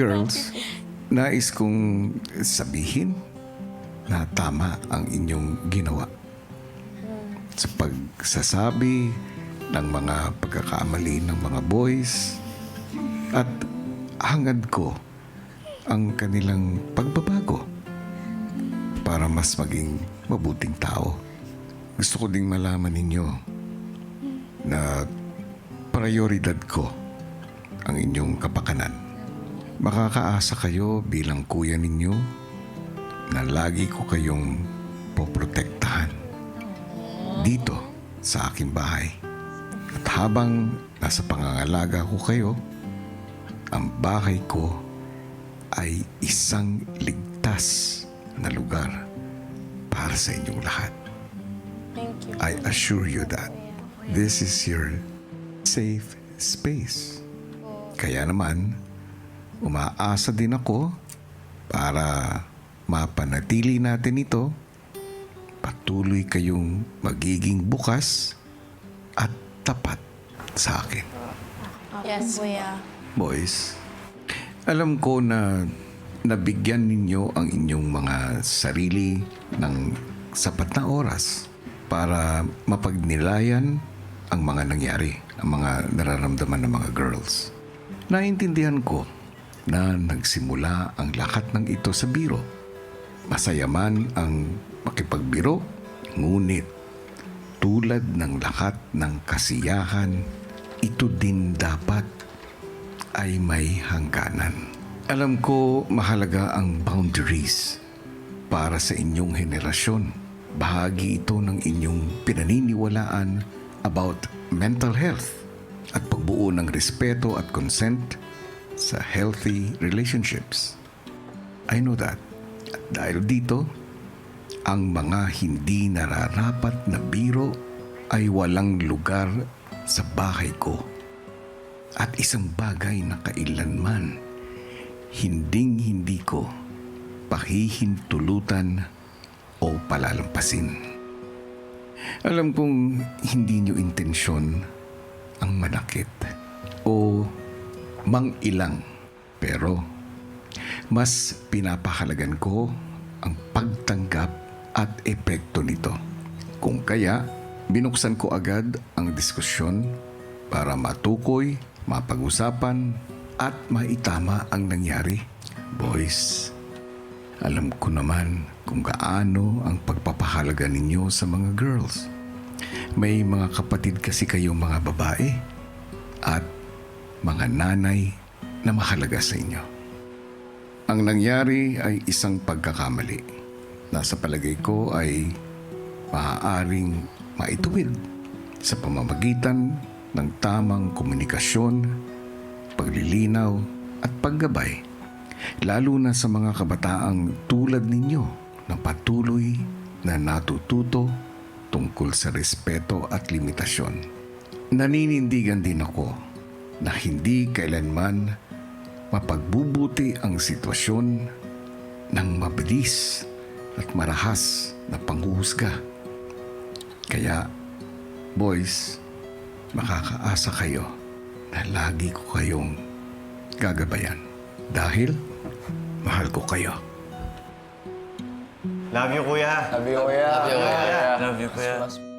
Girls, nais kong sabihin na tama ang inyong ginawa sa pagsasabi ng mga pagkakamali ng mga boys at hangad ko ang kanilang pagbabago para mas maging mabuting tao. Gusto ko ding malaman ninyo na prioridad ko ang inyong kapakanan. Makakaasa kayo bilang kuya ninyo na lagi ko kayong poprotektahan dito sa aking bahay. At habang nasa pangangalaga ko kayo, ang bahay ko ay isang ligtas na lugar para sa inyong lahat. Thank you. I assure you that this is your safe space. Kaya naman, umaasa din ako para mapanatili natin ito. Patuloy kayong magiging bukas at tapat sa akin. Yes, Kuya. Boys, alam ko na nabigyan ninyo ang inyong mga sarili ng sapat na oras para mapagnilayan ang mga nangyari, ang mga nararamdaman ng mga girls. Naintindihan ko na nagsimula ang lahat ng ito sa biro. Masaya man ang makipagbiro, ngunit tulad ng lahat ng kasiyahan, ito din dapat ay may hangganan. Alam ko mahalaga ang boundaries para sa inyong henerasyon. Bahagi ito ng inyong pinaniniwalaan about mental health at pagbuo ng respeto at consent sa healthy relationships. I know that. At dahil dito, ang mga hindi nararapat na biro ay walang lugar sa bahay ko. At isang bagay na kailanman hinding-hindi ko pahihintulutan o palalampasin. Alam kong hindi nyo intensyon ang manakit o mangilang, pero mas pinapahalagan ko ang pagtanggap at epekto nito. Kung kaya, binuksan ko agad ang diskusyon para matukoy, mapag-usapan at maitama ang nangyari. Boys, alam ko naman kung gaano ang pagpapahalaga ninyo sa mga girls. May mga kapatid kasi kayong mga babae at mga nanay na mahalaga sa inyo. Ang nangyari ay isang pagkakamali na sa palagay ko ay maaaring maituwid sa pamamagitan ng tamang komunikasyon, paglilinaw at paggabay, lalo na sa mga kabataang tulad ninyo na patuloy na natututo tungkol sa respeto at limitasyon. Naninindigan din ako na hindi kailanman mapagbubuti ang sitwasyon ng mabilis at marahas na panghuhusga. Kaya, boys, makakaasa kayo na lagi ko kayong gagabayan dahil mahal ko kayo. Love you, Kuya. Love you, Kuya. Love you, Kuya.